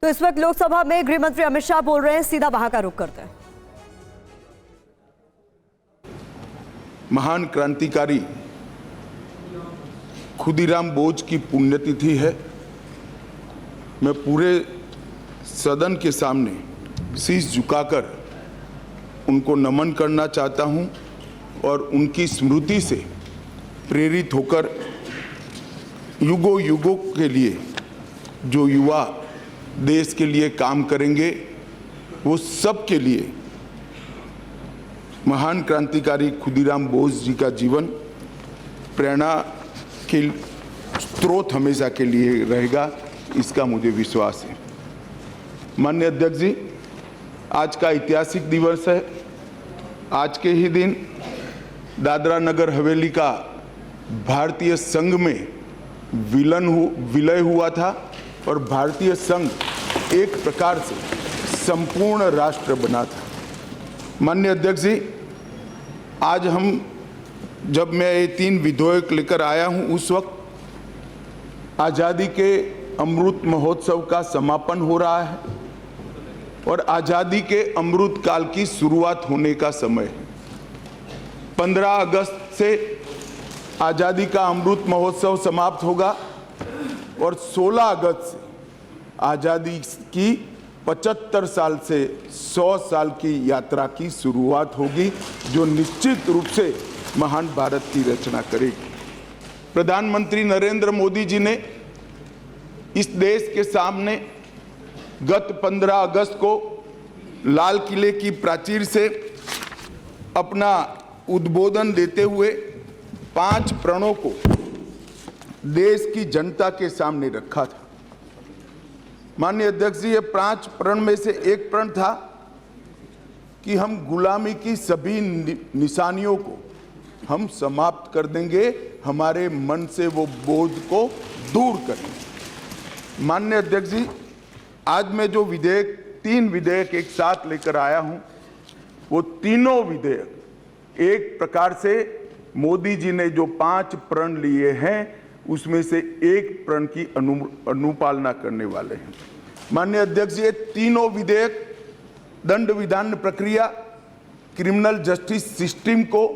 तो इस वक्त लोकसभा में गृह मंत्री अमित शाह बोल रहे हैं, सीधा वहां का रुख करते हैं। महान क्रांतिकारी खुदीराम बोस की पुण्यतिथि है। मैं पूरे सदन के सामने शीश झुकाकर उनको नमन करना चाहता हूं और उनकी स्मृति से प्रेरित होकर युगों युगों के लिए जो युवा देश के लिए काम करेंगे, वो सब के लिए महान क्रांतिकारी खुदीराम बोस जी का जीवन प्रेरणा के स्रोत हमेशा के लिए रहेगा, इसका मुझे विश्वास है। माननीय अध्यक्ष जी, आज का ऐतिहासिक दिवस है। आज के ही दिन दादरा नगर हवेली का भारतीय संघ में विलय हुआ था और भारतीय संघ एक प्रकार से संपूर्ण राष्ट्र बना था। माननीय अध्यक्ष जी, आज जब मैं ये 3 विधेयक लेकर आया हूं, उस वक्त आज़ादी के अमृत महोत्सव का समापन हो रहा है और आज़ादी के अमृत काल की शुरुआत होने का समय है। 15 अगस्त से आज़ादी का अमृत महोत्सव समाप्त होगा और 16 अगस्त से आज़ादी की 75 साल से 100 साल की यात्रा की शुरुआत होगी, जो निश्चित रूप से महान भारत की रचना करेगी। प्रधानमंत्री नरेंद्र मोदी जी ने इस देश के सामने गत 15 अगस्त को लाल किले की प्राचीर से अपना उद्बोधन देते हुए 5 प्रणों को देश की जनता के सामने रखा था। माननीय अध्यक्ष जी, ये 5 प्रण में से एक प्रण था कि हम गुलामी की सभी निशानियों को हम समाप्त कर देंगे, हमारे मन से वो बोझ को दूर करेंगे। माननीय अध्यक्ष जी, आज मैं जो 3 विधेयक एक साथ लेकर आया हूं, वो तीनों विधेयक एक प्रकार से मोदी जी ने जो 5 प्रण लिए हैं, उसमें से एक प्रण की अनुपालना करने वाले हैं। माननीय अध्यक्ष जी, ये तीनों विधेयक दंड विधान प्रक्रिया, क्रिमिनल जस्टिस सिस्टम को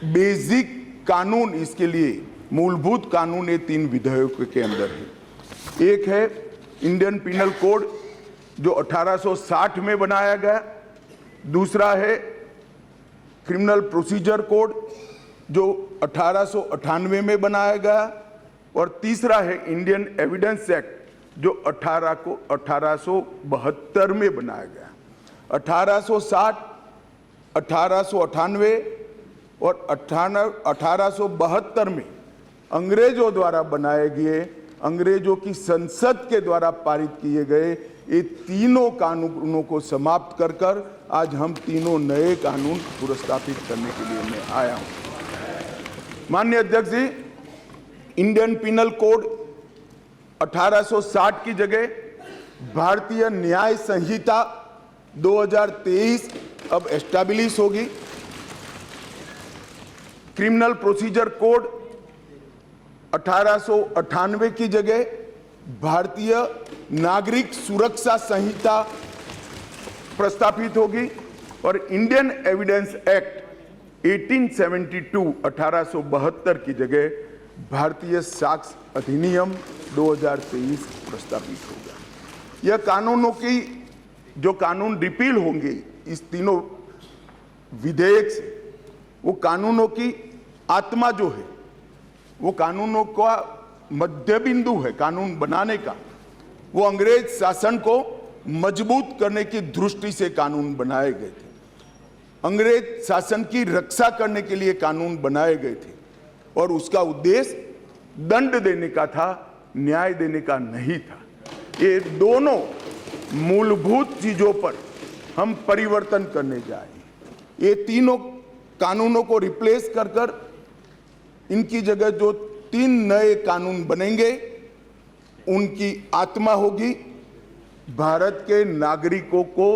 बेसिक कानून, इसके लिए मूलभूत कानून ये 3 विधेयकों के अंदर है। एक है इंडियन पिनल कोड जो 1860 में बनाया गया, दूसरा है क्रिमिनल प्रोसीजर कोड जो 1898 में बनाया गया और तीसरा है इंडियन एविडेंस एक्ट जो 1872 में बनाया गया। 1860, 1898 और 1872 में अंग्रेजों द्वारा बनाए गए, अंग्रेजों की संसद के द्वारा पारित किए गए ये तीनों कानूनों को समाप्त कर आज हम तीनों नए कानून पुरस्कृत करने के लिए मैं आया हूं। माननीय अध्यक्ष जी, इंडियन पिनल कोड 1860 की जगह भारतीय न्याय संहिता 2023 अब एस्टैब्लिश होगी। क्रिमिनल प्रोसीजर कोड 1898 की जगह भारतीय नागरिक सुरक्षा संहिता प्रस्तावित होगी और इंडियन एविडेंस एक्ट 1872 की जगह भारतीय साक्ष्य अधिनियम 2023 प्रस्तावित होगा। यह कानूनों की जो कानून रिपील होंगे इस तीनों विधेयक से, वो कानूनों की आत्मा जो है, वो कानूनों का मध्य बिंदु है कानून बनाने का, वो अंग्रेज शासन को मजबूत करने की दृष्टि से कानून बनाए गए थे। अंग्रेज शासन की रक्षा करने के लिए कानून बनाए गए थे और उसका उद्देश्य दंड देने का था, न्याय देने का नहीं था। ये दोनों मूलभूत चीजों पर हम परिवर्तन करने जाए। ये तीनों कानूनों को रिप्लेस कर इनकी जगह जो 3 नए कानून बनेंगे, उनकी आत्मा होगी भारत के नागरिकों को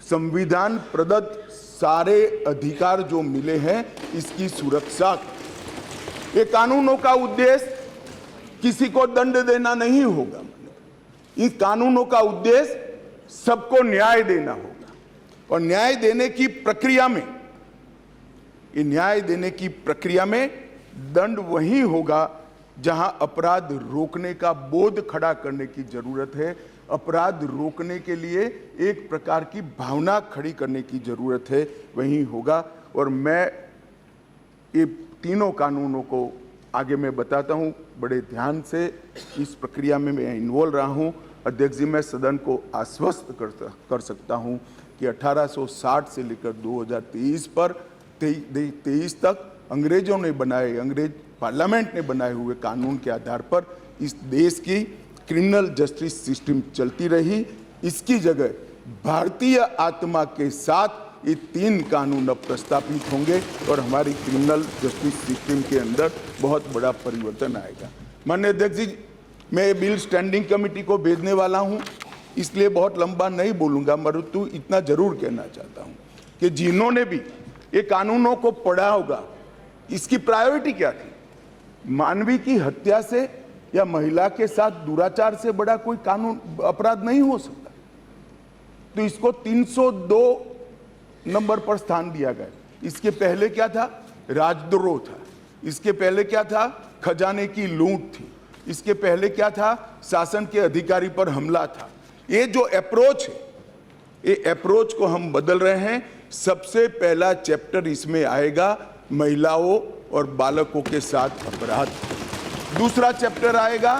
संविधान प्रदत्त सारे अधिकार जो मिले हैं, इसकी सुरक्षा। ये कानूनों का उद्देश्य किसी को दंड देना नहीं होगा, इन कानूनों का उद्देश्य सबको न्याय देना होगा और न्याय देने की प्रक्रिया में, ये न्याय देने की प्रक्रिया में दंड वही होगा जहां अपराध रोकने का बोध खड़ा करने की जरूरत है, अपराध रोकने के लिए एक प्रकार की भावना खड़ी करने की जरूरत है, वही होगा। और मैं ये तीनों कानूनों को आगे मैं बताता हूं, बड़े ध्यान से इस प्रक्रिया में मैं इन्वॉल्व रहा हूं। अध्यक्ष जी, मैं सदन को आश्वस्त कर सकता हूं कि 1860 से लेकर 2023 पर 23 तक अंग्रेजों ने बनाए, अंग्रेज पार्लियामेंट ने बनाए हुए कानून के आधार पर इस देश की क्रिमिनल जस्टिस सिस्टम चलती रही। इसकी जगह भारतीय आत्मा के साथ ये 3 कानून अब प्रस्तापित होंगे और हमारी क्रिमिनल जस्टिस सिस्टम के अंदर बहुत बड़ा परिवर्तन आएगा। माननीय अध्यक्ष जी, मैं ये बिल स्टैंडिंग कमेटी को भेजने वाला हूँ, इसलिए बहुत लंबा नहीं बोलूँगा, परंतु इतना जरूर कहना चाहता हूँ कि जिन्होंने भी ये कानूनों को पढ़ा होगा, इसकी प्रायोरिटी क्या थी? मानवी की हत्या से या महिला के साथ दुराचार से बड़ा कोई कानून अपराध नहीं हो सकता, तो इसको 302 नंबर पर स्थान दिया गया। इसके पहले क्या था? राजद्रोह था। इसके पहले क्या था? खजाने की लूट थी। इसके पहले क्या था? शासन के अधिकारी पर हमला था। ये जो अप्रोच है, ये अप्रोच को हम बदल रहे हैं। सबसे पहला चैप्टर इसमें आएगा महिलाओं और बालकों के साथ अपराध। दूसरा चैप्टर आएगा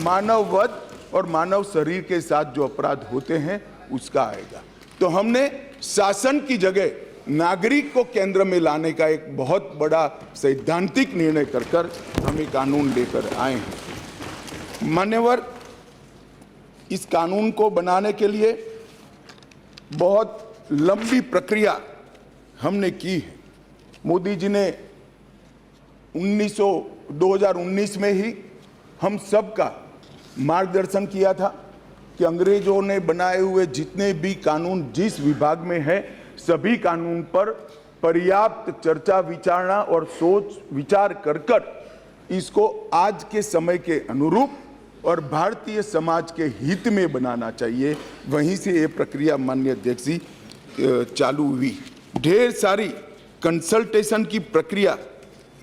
मानव वध और मानव शरीर के साथ जो अपराध होते हैं उसका आएगा। तो हमने शासन की जगह नागरिक को केंद्र में लाने का एक बहुत बड़ा सैद्धांतिक निर्णय कर हम ये कानून लेकर आए हैं। मान्यवर, इस कानून को बनाने के लिए बहुत लंबी प्रक्रिया हमने की है। मोदी जी ने 2019 में ही हम सबका मार्गदर्शन किया था कि अंग्रेजों ने बनाए हुए जितने भी कानून जिस विभाग में है, सभी कानून पर पर्याप्त चर्चा विचारणा और सोच विचार कर इसको आज के समय के अनुरूप और भारतीय समाज के हित में बनाना चाहिए। वहीं से ये प्रक्रिया माननीय अध्यक्ष जी चालू हुई। ढेर सारी कंसल्टेशन की प्रक्रिया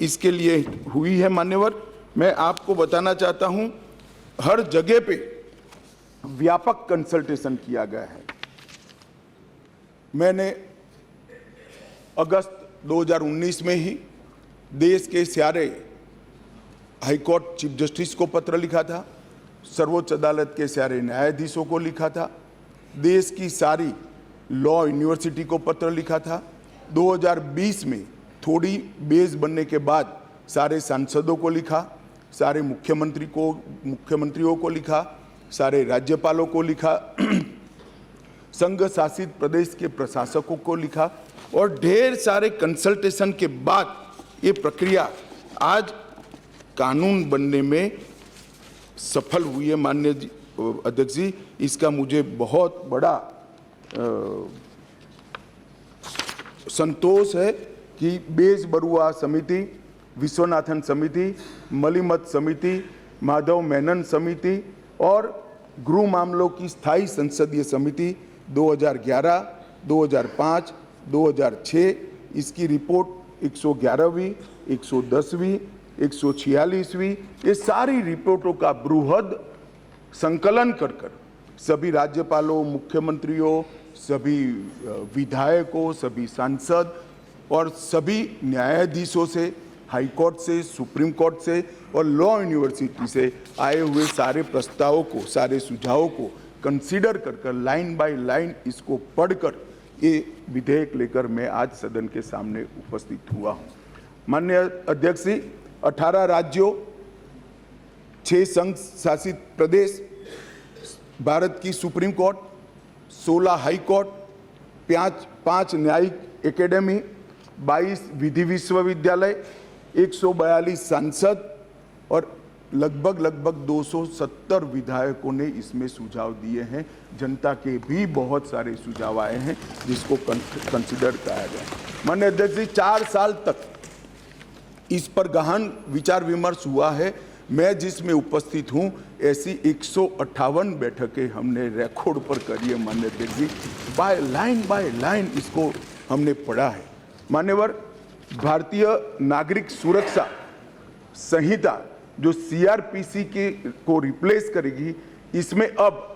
इसके लिए हुई है। मान्यवर, मैं आपको बताना चाहता हूं, हर जगह पे व्यापक कंसल्टेशन किया गया है। मैंने अगस्त 2019 में ही देश के सारे हाईकोर्ट चीफ जस्टिस को पत्र लिखा था, सर्वोच्च अदालत के सारे न्यायाधीशों को लिखा था, देश की सारी लॉ यूनिवर्सिटी को पत्र लिखा था। 2020 में थोड़ी बेस बनने के बाद सारे सांसदों को लिखा, सारे मुख्यमंत्रियों को लिखा, सारे राज्यपालों को लिखा, संघ शासित प्रदेश के प्रशासकों को लिखा और ढेर सारे कंसल्टेशन के बाद ये प्रक्रिया आज कानून बनने में सफल हुई है। माननीय अध्यक्ष जी, इसका मुझे बहुत बड़ा संतोष है कि बेस बरुआ समिति, विश्वनाथन समिति, मलिमत समिति, माधव मेनन समिति और गृह मामलों की स्थायी संसदीय समिति 2011, 2005, 2006 इसकी रिपोर्ट 111वीं, 110वीं, 146वीं, ये सारी रिपोर्टों का बृहद संकलन कर सभी राज्यपालों, मुख्यमंत्रियों, सभी विधायकों, सभी सांसद और सभी न्यायाधीशों से, हाई कोर्ट से, सुप्रीम कोर्ट से और लॉ यूनिवर्सिटी से आए हुए सारे प्रस्तावों को, सारे सुझावों को कंसीडर कर लाइन बाय लाइन इसको पढ़कर ये विधेयक लेकर मैं आज सदन के सामने उपस्थित हुआ हूँ। माननीय अध्यक्ष जी, 18 राज्यों, 6 संघ शासित प्रदेश, भारत की सुप्रीम कोर्ट, 16 हाई कोर्ट, 5 न्यायिक एकेडमी, 22 विधि विश्वविद्यालय, 142 सांसद और लगभग 270 विधायकों ने इसमें सुझाव दिए हैं। जनता के भी बहुत सारे सुझाव आए हैं जिसको कंसिडर किया गया। माननीय अध्यक्ष जी, 4 साल तक इस पर गहन विचार विमर्श हुआ है। मैं जिसमें उपस्थित हूं, ऐसी 158 बैठकें हमने रिकॉर्ड पर करी है माननीय अध्यक्ष जी। बाय लाइन इसको हमने पढ़ा है। मान्यवर, भारतीय नागरिक सुरक्षा संहिता जो सीआरपीसी के को रिप्लेस करेगी, इसमें अब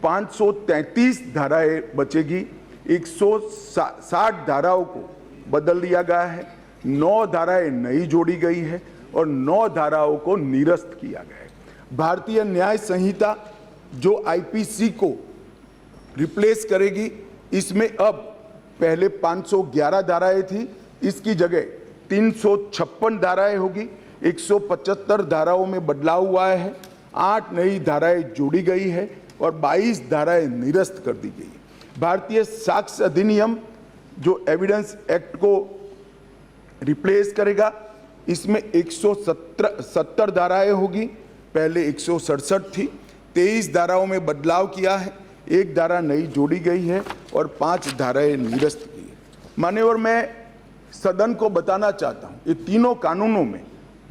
533 धाराएं बचेगी, 160 धाराओं को बदल दिया गया है, 9 धाराएं नई जोड़ी गई है और 9 धाराओं को निरस्त किया गया है। भारतीय न्याय संहिता जो आईपीसी को रिप्लेस करेगी, इसमें अब पहले 511 धाराएं थी, इसकी जगह 356 धाराएं होगी, 175 धाराओं में बदलाव हुआ है, 8 नई धाराएं जोड़ी गई है और 22 धाराएं निरस्त कर दी गई। भारतीय साक्ष्य अधिनियम जो एविडेंस एक्ट को रिप्लेस करेगा, इसमें 170 धाराएं होगी, पहले 167 थी, 23 धाराओं में बदलाव किया है, 1 धारा नई जोड़ी गई है और 5 धाराएं निरस्त की है। मान्यवर, मैं सदन को बताना चाहता हूं, ये तीनों कानूनों में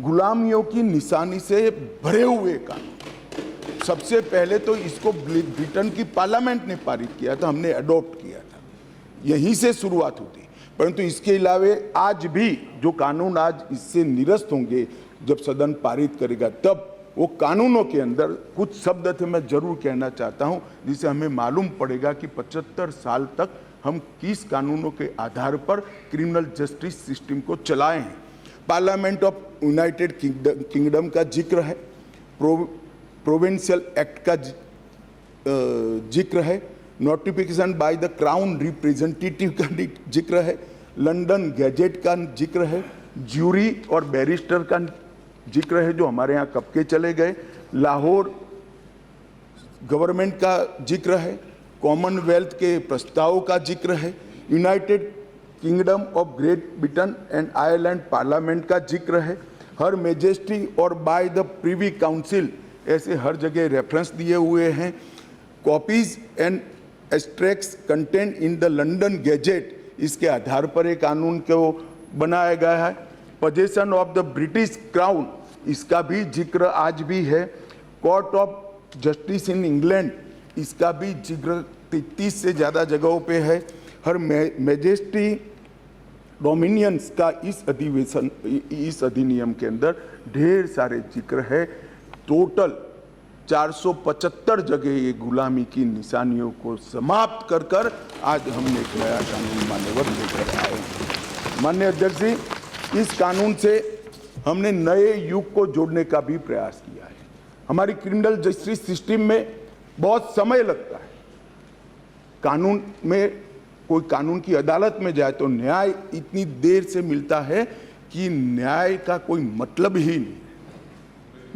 गुलामियों की निशानी से भरे हुए कानून। सबसे पहले तो इसको ब्रिटेन की पार्लियामेंट ने पारित किया था, हमने अडॉप्ट किया था, यहीं से शुरुआत होती। परंतु इसके अलावे आज भी जो कानून आज इससे निरस्त होंगे, जब सदन पारित करेगा, तब वो कानूनों के अंदर कुछ शब्द थे मैं जरूर कहना चाहता हूं, जिससे हमें मालूम पड़ेगा कि 75 साल तक हम किस कानूनों के आधार पर क्रिमिनल जस्टिस सिस्टम को चलाए हैं। पार्लियामेंट ऑफ यूनाइटेड किंगडम का जिक्र है, प्रोविंशियल एक्ट का जिक्र है, notification by the crown representative का जिक्र है, लंदन गैजेट का जिक्र है, ज्यूरी और बैरिस्टर का जिक्र है जो हमारे यहाँ कब के चले गए, लाहौर गवर्नमेंट का जिक्र है, कॉमनवेल्थ के प्रस्ताव का जिक्र है, United kingdom of great Britain and Ireland parliament का जिक्र है, हर मेजेस्टी और बाय द प्रीवी काउंसिल, ऐसे हर जगह रेफरेंस दिए हुए हैं। Copies and extracts content in the London gadget, इसके आधार पर एक कानून को बनाया गया है। Possession of the British crown, इसका भी जिक्र आज भी है। Court of justice in England, इसका भी जिक्र 33 से ज़्यादा जगहों पे है। हर मैजेस्टी डोमिनियंस का इस अधिनियम के अंदर ढेर सारे जिक्र है। टोटल 475 जगह ये गुलामी की निशानियों को समाप्त कर कर आज हमने एक नया कानून मान्यवर लेकर आए हैं। माननीय अध्यक्ष जी, इस कानून से हमने नए युग को जोड़ने का भी प्रयास किया है। हमारी क्रिमिनल जस्टिस सिस्टम में बहुत समय लगता है। कानून में कोई कानून की अदालत में जाए तो न्याय इतनी देर से मिलता है कि न्याय का कोई मतलब ही नहीं।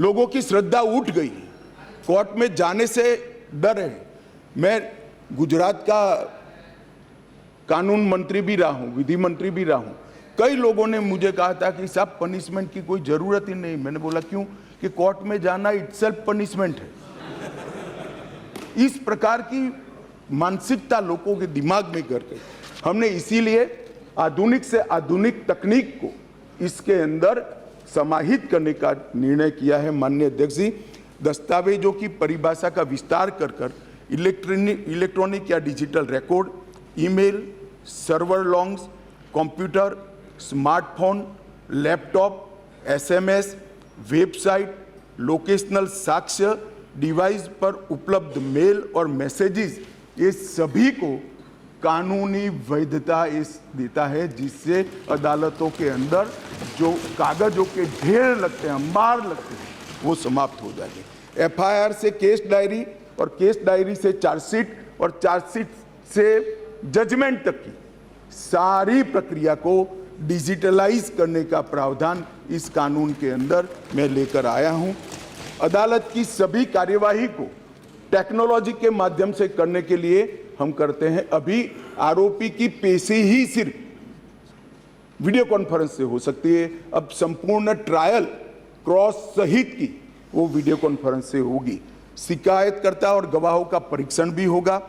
लोगों की श्रद्धा उठ गई, कोर्ट में जाने से डर है। मैं गुजरात का कानून मंत्री भी रहा हूं, विधि मंत्री भी रहा हूं। कई लोगों ने मुझे कहा था कि साहब पनिशमेंट की कोई जरूरत ही नहीं। मैंने बोला क्यों? कि कोर्ट में जाना इटसेल्फ पनिशमेंट है। इस प्रकार की मानसिकता लोगों के दिमाग में कर गई। हमने इसीलिए आधुनिक से आधुनिक तकनीक को इसके अंदर समाहित करने का निर्णय किया है। माननीय अध्यक्ष जी, दस्तावेजों की परिभाषा का विस्तार कर कर इलेक्ट्रॉनिक या digital record, email, server longs, computer, smartphone, laptop, SMS, website, locational साक्ष्य, डिवाइस पर उपलब्ध मेल और मैसेजेस, ये सभी को कानूनी वैधता इस देता है, जिससे अदालतों के अंदर जो कागजों के ढेर लगते हैं, अंबार लगते हैं, वो समाप्त हो जाएंगे। एफआईआर से केस डायरी और केस डायरी से चार्जशीट और चार्जशीट से जजमेंट तक की सारी प्रक्रिया को डिजिटलाइज करने का प्रावधान इस कानून के अंदर मैं लेकर आया हूं। अदालत की सभी कार्यवाही को टेक्नोलॉजी के माध्यम से करने के लिए हम करते हैं। अभी आरोपी की पेशी ही सिर्फ वीडियो कॉन्फ्रेंस से हो सकती है, अब संपूर्ण ट्रायल क्रॉस सहित की वो वीडियो कॉन्फ्रेंस से होगी। शिकायतकर्ता और गवाहों का परीक्षण भी होगा।